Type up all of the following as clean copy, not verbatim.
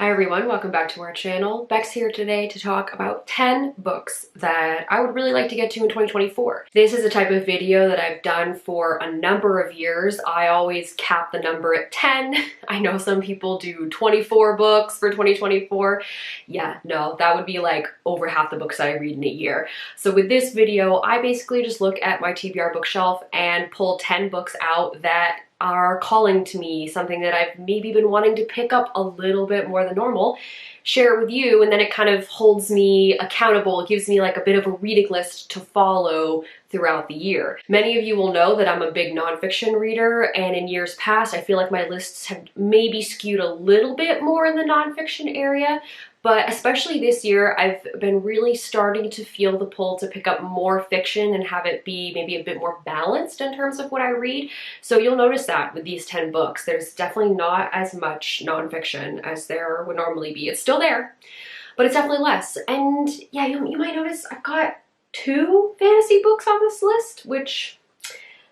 Hi everyone, welcome back to our channel. Beck's here today to talk about 10 books that I would really like to get to in 2024. This is a type of video that I've done for a number of years. I always cap the number at 10. I know some people do 24 books for 2024. Yeah, no, that would be like over half the books that I read in a year. So with this video, I basically just look at my TBR bookshelf and pull 10 books out that are calling to me, something that I've maybe been wanting to pick up a little bit more than normal, share it with you, and then it kind of holds me accountable. It gives me like a bit of a reading list to follow throughout the year. Many of you will know that I'm a big nonfiction reader, and in years past I feel like my lists have maybe skewed a little bit more in the nonfiction area, but especially this year I've been really starting to feel the pull to pick up more fiction and have it be maybe a bit more balanced in terms of what I read. So you'll notice that with these 10 books, there's definitely not as much nonfiction as there would normally be. It's still there, but it's definitely less. And yeah, you might notice I've got 2 fantasy books on this list, which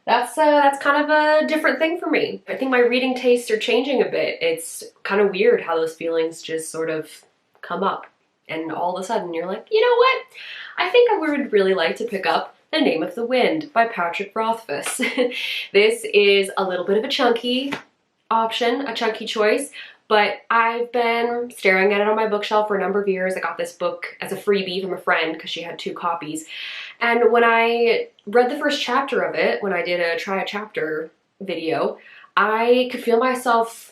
that's kind of a different thing for me. I think my reading tastes are changing a bit. It's kind of weird how those feelings just sort of come up and all of a sudden you're like, you know what? I think I would really like to pick up The Name of the Wind by Patrick Rothfuss. This is a little bit of a chunky option, a chunky choice, but I've been staring at it on my bookshelf for a number of years. I got this book as a freebie from a friend because she had 2 copies. And when I read the first chapter of it, when I did a try a chapter video, I could feel myself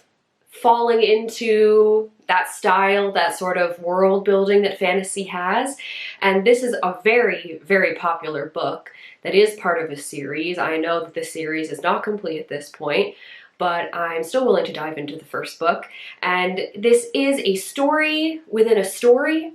falling into that style, that sort of world building that fantasy has. And this is a very, very popular book that is part of a series. I know that the series is not complete at this point, but I'm still willing to dive into the first book. And this is a story within a story,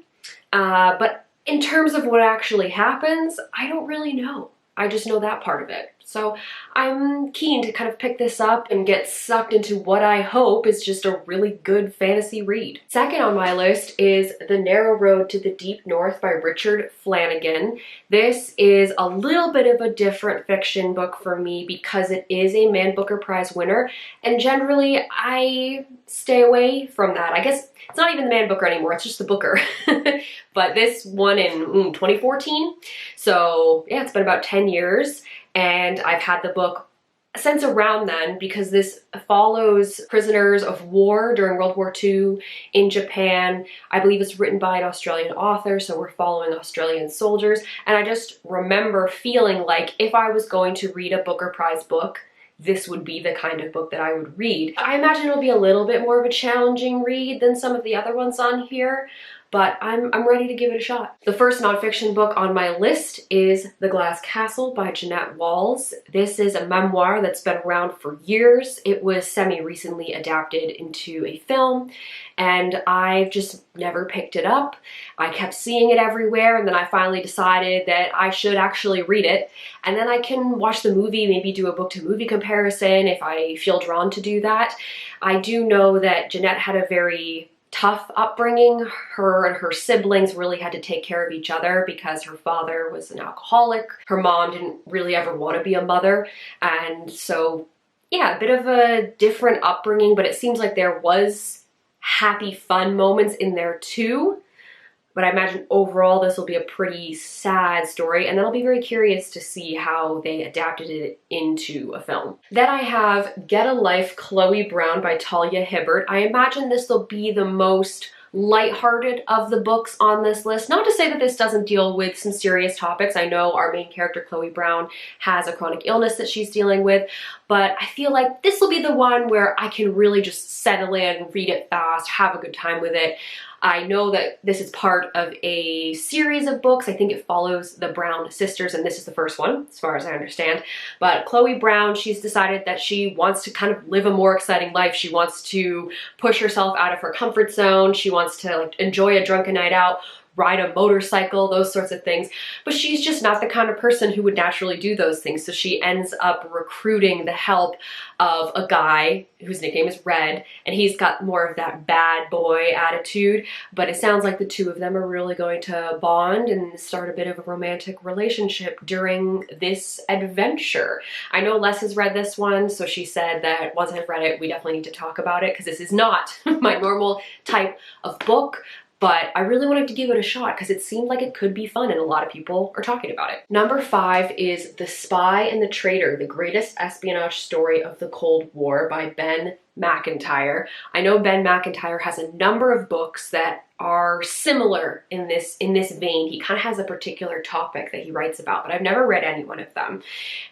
but in terms of what actually happens, I don't really know. I just know that part of it. So I'm keen to kind of pick this up and get sucked into what I hope is just a really good fantasy read. Second on my list is The Narrow Road to the Deep North by Richard Flanagan. This is a little bit of a different fiction book for me because it is a Man Booker Prize winner, and generally I stay away from that. I guess it's not even the Man Booker anymore, it's just the Booker. But this won in 2014, so yeah, it's been about 10 years. And I've had the book since around then because this follows prisoners of war during World War II in Japan. I believe it's written by an Australian author, so we're following Australian soldiers. And I just remember feeling like if I was going to read a Booker Prize book, this would be the kind of book that I would read. I imagine it'll be a little bit more of a challenging read than some of the other ones on here, but I'm ready to give it a shot. The first nonfiction book on my list is The Glass Castle by Jeannette. This is a memoir that's been around for years. It was semi-recently adapted into a film, and I've just never picked it up. I kept seeing it everywhere, and then I finally decided that I should actually read it, and then I can watch the movie, maybe do a book-to-movie comparison if I feel drawn to do that. I do know that Jeannette had a very tough upbringing. Her and her siblings really had to take care of each other because her father was an alcoholic. Her mom didn't really ever want to be a mother, and so yeah, a bit of a different upbringing, but it seems like there was happy, fun moments in there too. But I imagine overall this will be a pretty sad story, and then I'll be very curious to see how they adapted it into a film. Then I have Get a Life, Chloe Brown by Talia Hibbert. I imagine this will be the most lighthearted of the books on this list. Not to say that this doesn't deal with some serious topics. I know our main character, Chloe Brown, has a chronic illness that she's dealing with, but I feel like this will be the one where I can really just settle in, read it fast, have a good time with it. I know that this is part of a series of books. I think it follows the Brown sisters, and this is the first one, as far as I understand. But Chloe Brown, she's decided that she wants to kind of live a more exciting life. She wants to push herself out of her comfort zone. She wants to like enjoy a drunken night out, ride a motorcycle, those sorts of things. But she's just not the kind of person who would naturally do those things. So she ends up recruiting the help of a guy whose nickname is Red, and he's got more of that bad boy attitude. But it sounds like the two of them are really going to bond and start a bit of a romantic relationship during this adventure. I know Les has read this one, so she said that once I've read it, we definitely need to talk about it, because this is not my normal type of book. But I really wanted to give it a shot because it seemed like it could be fun, and a lot of people are talking about it. Number 5 is The Spy and the Traitor, the greatest espionage story of the Cold War by Ben MacIntyre. I know Ben MacIntyre has a number of books that are similar in this vein. He kind of has a particular topic that he writes about, but I've never read any one of them.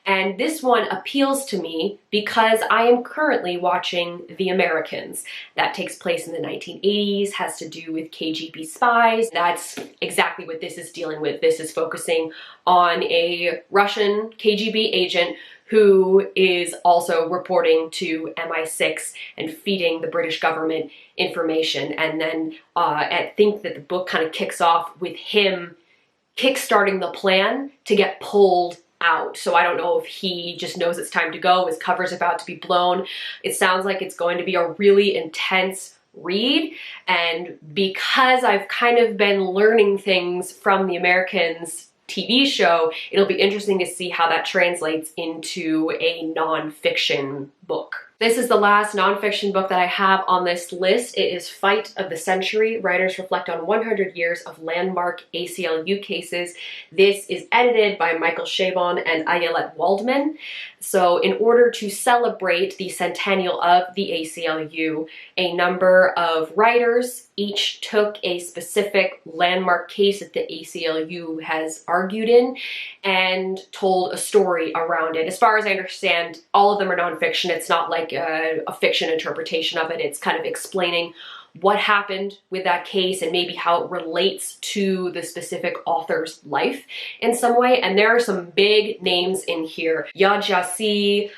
And this one appeals to me because I am currently watching The Americans. That takes place in the 1980s, has to do with KGB spies. That's exactly what this is dealing with. This is focusing on a Russian KGB agent who is also reporting to MI6 and feeding the British government information. And then I think that the book kind of kicks off with him kickstarting the plan to get pulled out. So I don't know if he just knows it's time to go, his cover's about to be blown. It sounds like it's going to be a really intense read, and because I've kind of been learning things from The Americans TV show, it'll be interesting to see how that translates into a nonfiction book. This is the last nonfiction book that I have on this list. It is Fight of the Century. Writers reflect on 100 years of landmark ACLU cases. This is edited by Michael Chabon and Ayelet Waldman. So in order to celebrate the centennial of the ACLU, a number of writers each took a specific landmark case that the ACLU has argued in and told a story around it. As far as I understand, all of them are nonfiction. It's not like a fiction interpretation of it. It's kind of explaining what happened with that case and maybe how it relates to the specific author's life in some way. And there are some big names in here. Yad Jassi,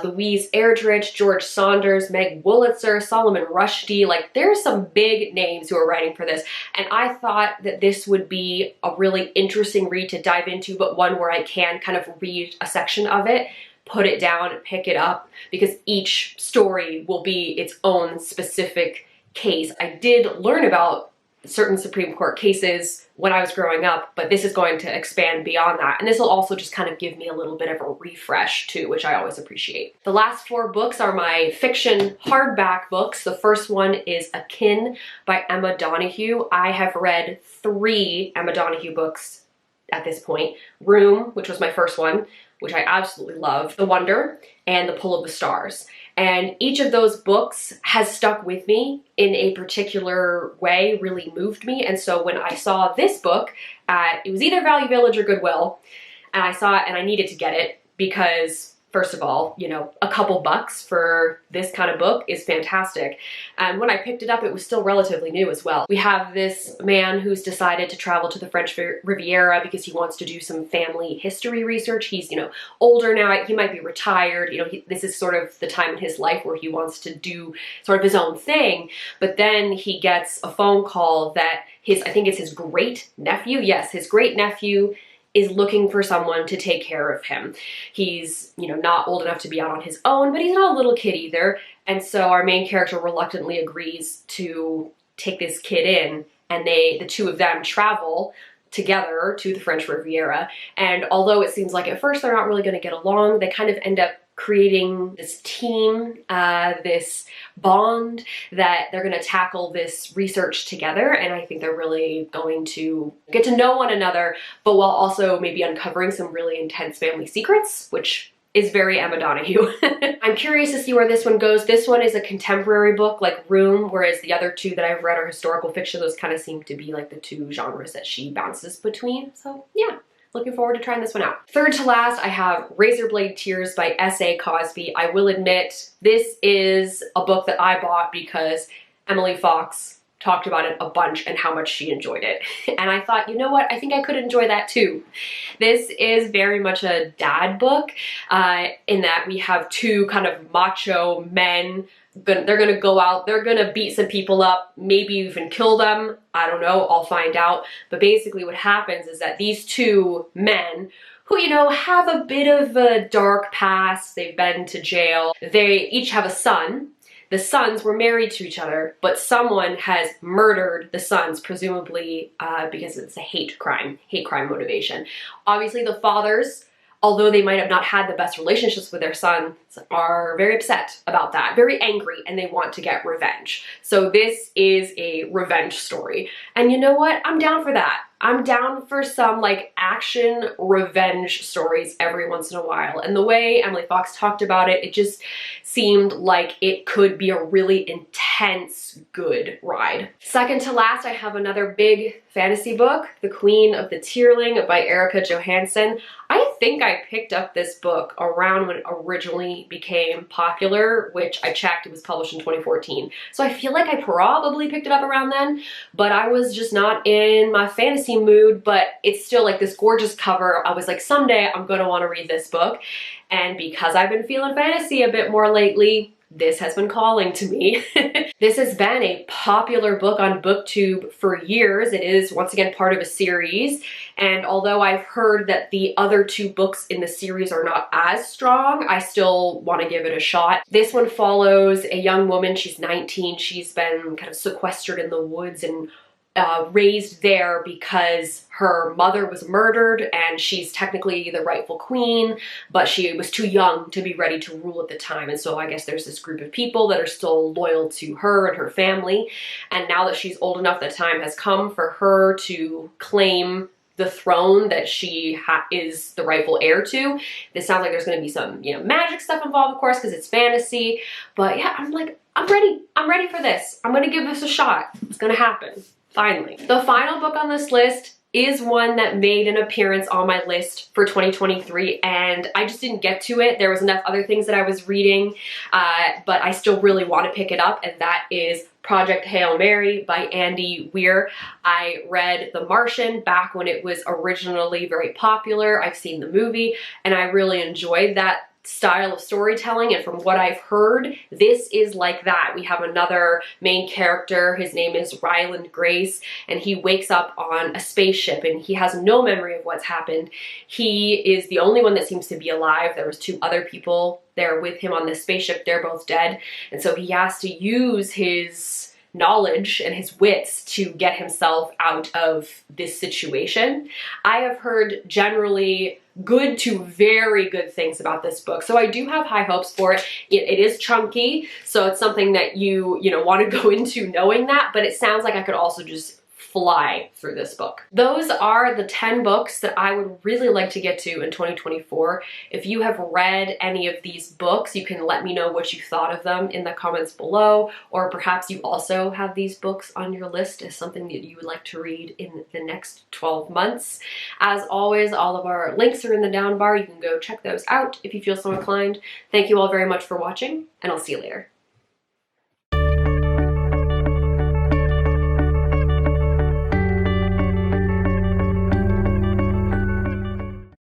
Louise Erdrich, George Saunders, Meg Wolitzer, Solomon Rushdie. Like, there's some big names who are writing for this. And I thought that this would be a really interesting read to dive into, but one where I can kind of read a section of it, put it down, and pick it up, because each story will be its own specific case. I did learn about certain Supreme Court cases when I was growing up, but this is going to expand beyond that. And this will also just kind of give me a little bit of a refresh too, which I always appreciate. The last 4 books are my fiction hardback books. The first one is Akin by Emma Donoghue. I have read 3 Emma Donoghue books at this point. Room, which was my first one, which I absolutely love, The Wonder, and The Pull of the Stars. And each of those books has stuck with me in a particular way, really moved me. And so when I saw this book it was either Value Village or Goodwill, and I saw it and I needed to get it because, first of all, you know, a couple bucks for this kind of book is fantastic. And when I picked it up, it was still relatively new as well. We have this man who's decided to travel to the French Riviera because he wants to do some family history research. He's, you know, older now, he might be retired, you know, this is sort of the time in his life where he wants to do sort of his own thing. But then he gets a phone call that I think it's his great nephew, yes, his great nephew is looking for someone to take care of him. He's, you know, not old enough to be out on his own, but he's not a little kid either. And so our main character reluctantly agrees to take this kid in, and the two of them travel together to the French Riviera. And although it seems like at first they're not really going to get along, they kind of end up creating this team, this bond that they're going to tackle this research together. And I think they're really going to get to know one another, but while also maybe uncovering some really intense family secrets, which is very Emma Donoghue. I'm curious to see where this one goes. This one is a contemporary book like Room, whereas the other 2 that I've read are historical fiction. Those kind of seem to be like the 2 genres that she bounces between. So yeah. Looking forward to trying this one out. Third to last, I have Razorblade Tears by S.A. Cosby. I will admit, this is a book that I bought because Emily Fox talked about it a bunch and how much she enjoyed it. And I thought, you know what, I think I could enjoy that too. This is very much a dad book in that we have 2 kind of macho men they're gonna go out, they're gonna beat some people up, maybe even kill them. I don't know, I'll find out. But basically what happens is that these two men who, you know, have a bit of a dark past, they've been to jail, they each have a son. The sons were married to each other, but someone has murdered the sons, presumably because it's a hate crime motivation. Obviously the fathers, although they might have not had the best relationships with their sons, are very upset about that, very angry, and they want to get revenge. So this is a revenge story. And you know what? I'm down for that. I'm down for some like action revenge stories every once in a while. And the way Emily Fox talked about it, it just seemed like it could be a really intense, good ride. Second to last, I have another big fantasy book, The Queen of the Tearling by Erika Johansen. I think I picked up this book around when it originally became popular, which I checked, it was published in 2014. So I feel like I probably picked it up around then, but I was just not in my fantasy mood. But it's still like this gorgeous cover. I was like, someday I'm gonna want to read this book. And because I've been feeling fantasy a bit more lately, this has been calling to me. This has been a popular book on BookTube for years. It is once again part of a series. And although I've heard that the other two books in the series are not as strong, I still want to give it a shot. This one follows a young woman. She's 19. She's been kind of sequestered in the woods and raised there because her mother was murdered and she's technically the rightful queen, but she was too young to be ready to rule at the time. And so I guess there's this group of people that are still loyal to her and her family. And now that she's old enough, the time has come for her to claim the throne that she is the rightful heir to. This sounds like there's going to be some, you know, magic stuff involved, of course, because it's fantasy. But yeah, I'm like, I'm ready. I'm ready for this. I'm going to give this a shot. It's going to happen. Finally. The final book on this list is one that made an appearance on my list for 2023, and I just didn't get to it. There was enough other things that I was reading, but I still really want to pick it up, and that is Project Hail Mary by Andy Weir. I read The Martian back when it was originally very popular. I've seen the movie, and I really enjoyed that style of storytelling, and from what I've heard, this is like that. We have another main character. His name is Ryland Grace, and he wakes up on a spaceship and he has no memory of what's happened. He is the only one that seems to be alive. There was two other people there with him on this spaceship. They're both dead, and so he has to use his knowledge and his wits to get himself out of this situation. I have heard generally good to very good things about this book, so I do have high hopes for it. It is chunky, so it's something that you want to go into knowing that, but it sounds like I could also just fly through this book. Those are the 10 books that I would really like to get to in 2024. If you have read any of these books, you can let me know what you thought of them in the comments below, or perhaps you also have these books on your list as something that you would like to read in the next 12 months. As always, all of our links are in the down bar. You can go check those out if you feel so inclined. Thank you all very much for watching, and I'll see you later.